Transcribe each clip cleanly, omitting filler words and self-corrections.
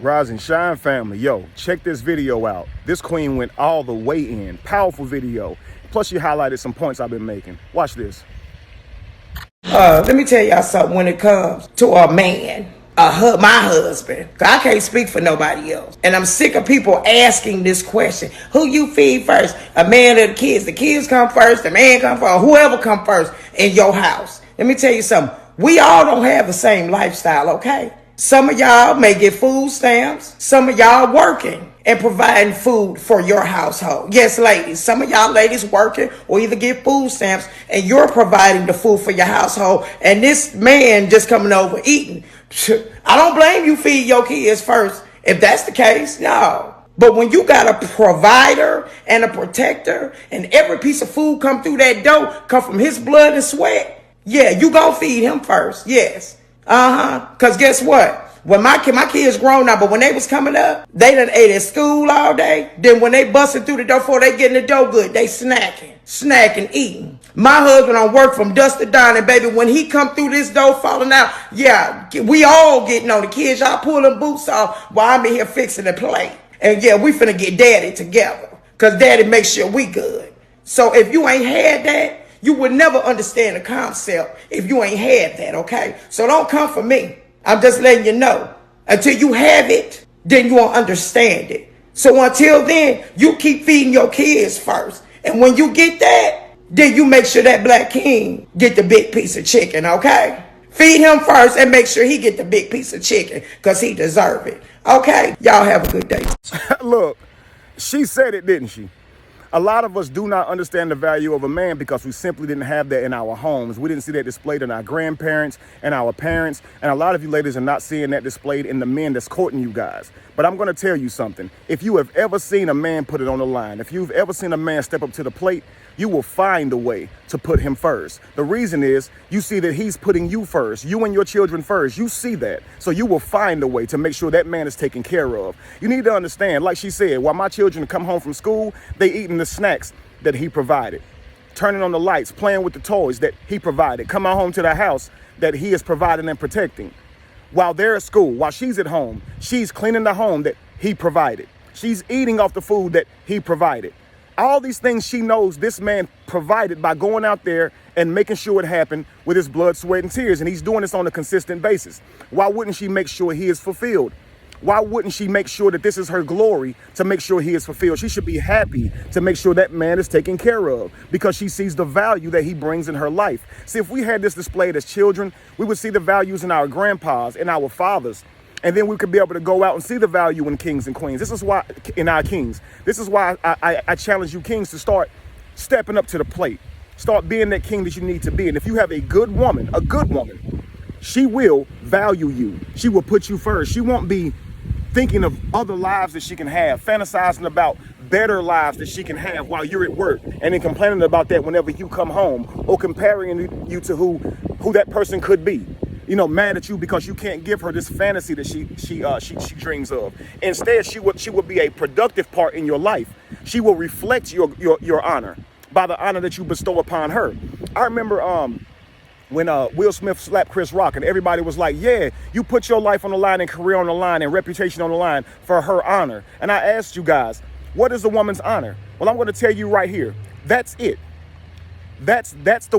Rise and shine, family. Yo, check this video out. This queen went all the way in. Powerful video. Plus, she highlighted some points I've been making. Watch this. Let me tell y'all something when it comes to a man, my husband. 'Cause I can't speak for nobody else. And I'm sick of people asking this question. Who you feed first? A man or the kids? The kids come first, the man come first, or whoever come first in your house. Let me tell you something. We all don't have the same lifestyle, okay? Some of y'all may get food stamps. Some of y'all working and providing food for your household. Yes, ladies. Some of y'all ladies working or either get food stamps and you're providing the food for your household. And this man just coming over eating. I don't blame you feed your kids first. If that's the case, no. But when you got a provider and a protector and every piece of food come through that door come from his blood and sweat, yeah, you gonna feed him first. Yes. Because guess what? When my kids grown now, but when they was coming up, they done ate at school all day. Then when they busted through the door before they get in the door good, they snacking, eating. My husband on work from dusk to dawn, and baby, when he come through this door falling out, yeah, we all getting on the kids. Y'all pulling boots off while I'm in here fixing the plate. And yeah, we finna get daddy together. Because daddy makes sure we good. So if you ain't had that, you would never understand the concept if you ain't had that, okay? So don't come for me. I'm just letting you know. Until you have it, then you won't understand it. So until then, you keep feeding your kids first. And when you get that, then you make sure that black king get the big piece of chicken, okay? Feed him first and make sure he get the big piece of chicken because he deserve it. Okay? Y'all have a good day. Look, she said it, didn't she? A lot of us do not understand the value of a man because we simply didn't have that in our homes. We didn't see that displayed in our grandparents and our parents. And a lot of you ladies are not seeing that displayed in the men that's courting you guys. But I'm going to tell you something. If you have ever seen a man put it on the line, if you've ever seen a man step up to the plate, you will find a way to put him first. The reason is you see that he's putting you first, you and your children first. You see that. So you will find a way to make sure that man is taken care of. You need to understand, like she said, while my children come home from school, they eating the snacks that he provided, turning on the lights, playing with the toys that he provided, coming home to the house that he is providing and protecting. While they're at school, while she's at home, she's cleaning the home that he provided. She's eating off the food that he provided. All these things she knows this man provided by going out there and making sure it happened with his blood, sweat, and tears. And he's doing this on a consistent basis. Why wouldn't she make sure he is fulfilled? Why wouldn't she make sure that this is her glory to make sure he is fulfilled? She should be happy to make sure that man is taken care of because she sees the value that he brings in her life. See, if we had this displayed as children, we would see the values in our grandpas and our fathers. And then we could be able to go out and see the value in kings and queens. This is why, in our kings, this is why I challenge you kings to start stepping up to the plate. Start being that king that you need to be. And if you have a good woman, she will value you. She will put you first. She won't be thinking of other lives that she can have, fantasizing about better lives that she can have while you're at work, and then complaining about that whenever you come home, or comparing you to who that person could be. You know, mad at you because you can't give her this fantasy that she dreams of. Instead, she would be a productive part in your life. She will reflect your honor by the honor that you bestow upon her. I remember when Will Smith slapped Chris Rock, and everybody was like, yeah, you put your life on the line and career on the line and reputation on the line for her honor. And I asked you guys, what is a woman's honor? Well, I'm going to tell you right here. That's it. That's a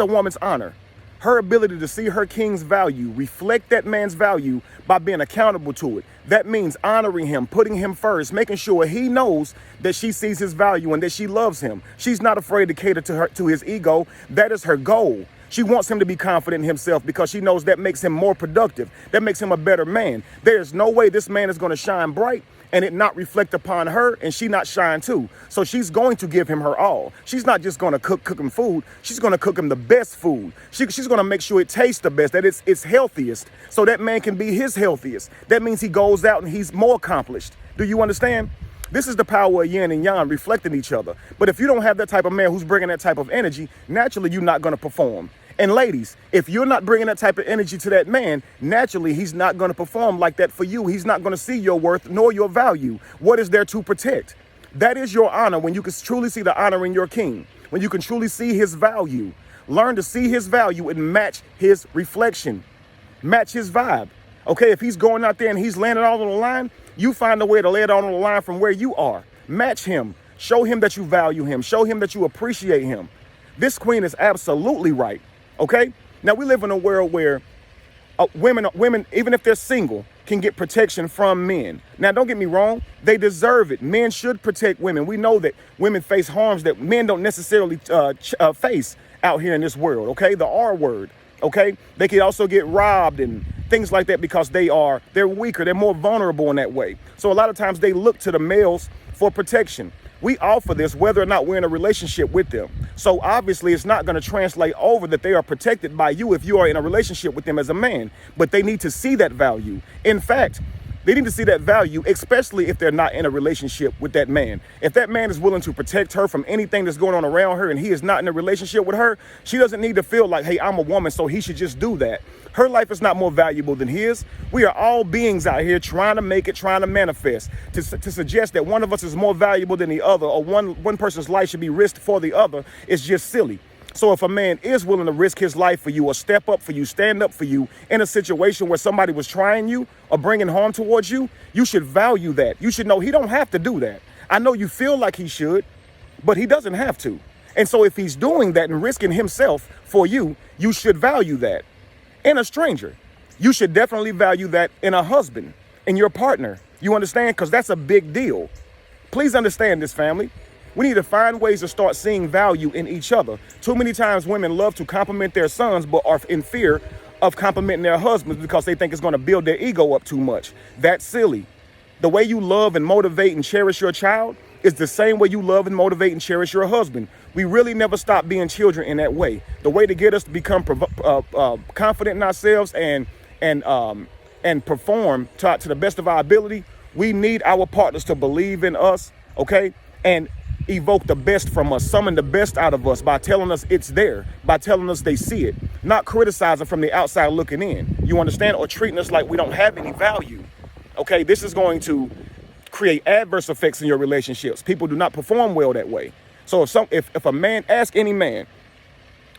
woman's honor. Her ability to see her king's value, reflect that man's value by being accountable to it. That means honoring him, putting him first, making sure he knows that she sees his value and that she loves him. She's not afraid to cater to his ego. That is her goal. She wants him to be confident in himself because she knows that makes him more productive. That makes him a better man. There's no way this man is going to shine bright and it not reflect upon her and she not shine too. So she's going to give him her all. She's not just going to cook him food. She's going to cook him the best food. She's going to make sure it tastes the best, that it's healthiest, so that man can be his healthiest. That means he goes out and he's more accomplished. Do you understand? This is the power of yin and yang reflecting each other. But if you don't have that type of man who's bringing that type of energy, naturally you're not going to perform. And ladies, if you're not bringing that type of energy to that man, naturally he's not going to perform like that for you. He's not going to see your worth nor your value. What is there to protect? That is your honor, when you can truly see the honor in your king, when you can truly see his value. Learn to see his value and match his reflection, match his vibe. Okay, if he's going out there and he's landing all on the line, you find a way to lay it all on the line from where you are. Match him. Show him that you value him. Show him that you appreciate him. This queen is absolutely right. Okay? Now, we live in a world where women, even if they're single, can get protection from men. Now, don't get me wrong. They deserve it. Men should protect women. We know that women face harms that men don't necessarily face out here in this world. Okay? The R word. Okay? They can also get robbed and things like that because they're weaker. They're more vulnerable in that way. So a lot of times they look to the males for protection. We offer this whether or not we're in a relationship with them. So obviously it's not going to translate over that they are protected by you if you are in a relationship with them as a man, but they need to see that value. In fact, they need to see that value, especially if they're not in a relationship with that man. If that man is willing to protect her from anything that's going on around her and he is not in a relationship with her, she doesn't need to feel like, hey, I'm a woman, so he should just do that. Her life is not more valuable than his. We are all beings out here trying to make it, trying to manifest. To suggest that one of us is more valuable than the other or one person's life should be risked for the other is just silly. So if a man is willing to risk his life for you or step up for you, stand up for you in a situation where somebody was trying you or bringing harm towards you, you should value that. You should know he don't have to do that. I know you feel like he should, but he doesn't have to. And so if he's doing that and risking himself for you, you should value that. In a stranger, you should definitely value that in a husband, in your partner. You understand? Because that's a big deal. Please understand this, family. We need to find ways to start seeing value in each other. Too many times women love to compliment their sons, but are in fear of complimenting their husbands because they think it's going to build their ego up too much. That's silly. The way you love and motivate and cherish your child is the same way you love and motivate and cherish your husband. We really never stop being children in that way. The way to get us to become confident in ourselves and perform to the best of our ability, we need our partners to believe in us, okay? And evoke the best from us, summon the best out of us by telling us it's there, by telling us they see it, not criticizing from the outside looking in. You understand? Or treating us like we don't have any value. Okay, this is going to create adverse effects in your relationships. People do not perform well that way. So if a man, ask any man,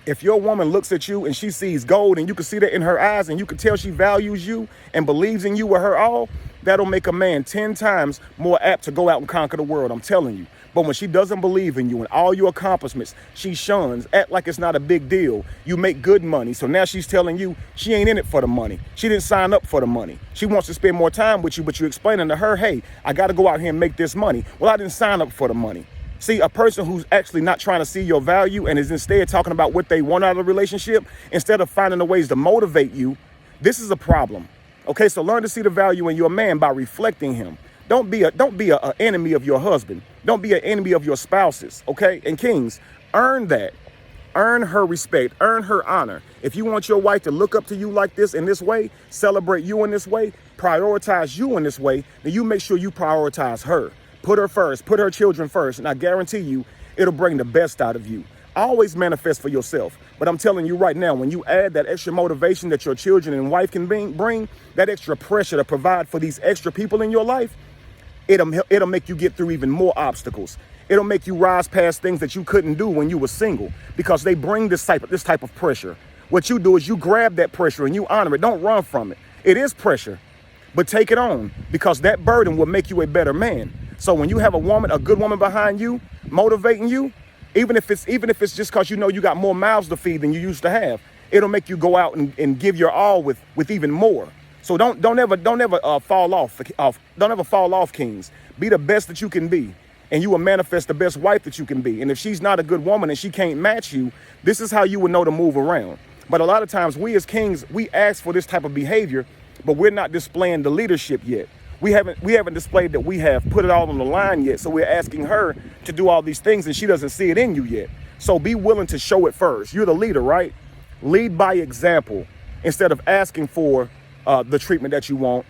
if your woman looks at you and she sees gold and you can see that in her eyes and you can tell she values you and believes in you with her all, that'll make a man 10 times more apt to go out and conquer the world, I'm telling you. But when she doesn't believe in you and all your accomplishments, she shuns, act like it's not a big deal. You make good money. So now she's telling you she ain't in it for the money. She didn't sign up for the money. She wants to spend more time with you, but you're explaining to her, hey, I got to go out here and make this money. Well, I didn't sign up for the money. See, a person who's actually not trying to see your value and is instead talking about what they want out of the relationship, instead of finding the ways to motivate you, this is a problem. Okay, so learn to see the value in your man by reflecting him. Don't be a enemy of your husband. Don't be an enemy of your spouses, okay? And kings, earn that. Earn her respect. Earn her honor. If you want your wife to look up to you like this, in this way, celebrate you in this way, prioritize you in this way, then you make sure you prioritize her. Put her first. Put her children first. And I guarantee you, it'll bring the best out of you. Always manifest for yourself. But I'm telling you right now, when you add that extra motivation that your children and wife can bring, that extra pressure to provide for these extra people in your life, it'll make you get through even more obstacles. It'll make you rise past things that you couldn't do when you were single because they bring this type of pressure. What you do is you grab that pressure and you honor it. Don't run from it. It is pressure, but take it on because that burden will make you a better man. So when you have a good woman behind you, motivating you, even if it's just because you know you got more mouths to feed than you used to have, it'll make you go out and give your all with even more. So don't ever fall off. Don't ever fall off, kings. Be the best that you can be, and you will manifest the best wife that you can be. And if she's not a good woman and she can't match you, this is how you would know to move around. But a lot of times we as kings, we ask for this type of behavior, but we're not displaying the leadership yet. We haven't displayed that we have put it all on the line yet. So we're asking her to do all these things and she doesn't see it in you yet. So be willing to show it first. You're the leader, right? Lead by example instead of asking for the treatment that you want.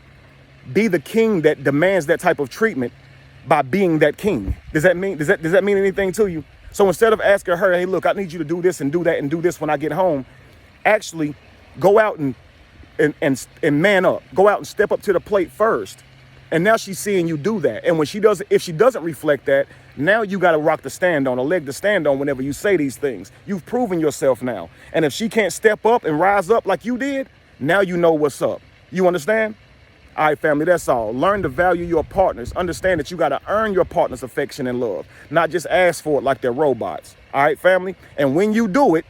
Be the king that demands that type of treatment by being that king. Does that mean anything to you? So instead of asking her, hey, look, I need you to do this and do that and do this when I get home, actually go out and man up. Go out and step up to the plate first. And now she's seeing you do that. And if she doesn't reflect that, now you got to rock to stand on, a leg to stand on whenever you say these things. You've proven yourself now. And if she can't step up and rise up like you did, now you know what's up. You understand? All right, family, that's all. Learn to value your partners. Understand that you got to earn your partner's affection and love, not just ask for it like they're robots. All right, family? And when you do it,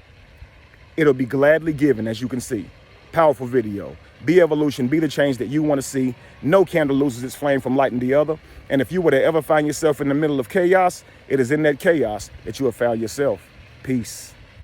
it'll be gladly given, as you can see. Powerful video. Be evolution. Be the change that you want to see. No candle loses its flame from lighting the other. And if you were to ever find yourself in the middle of chaos, it is in that chaos that you have found yourself. Peace.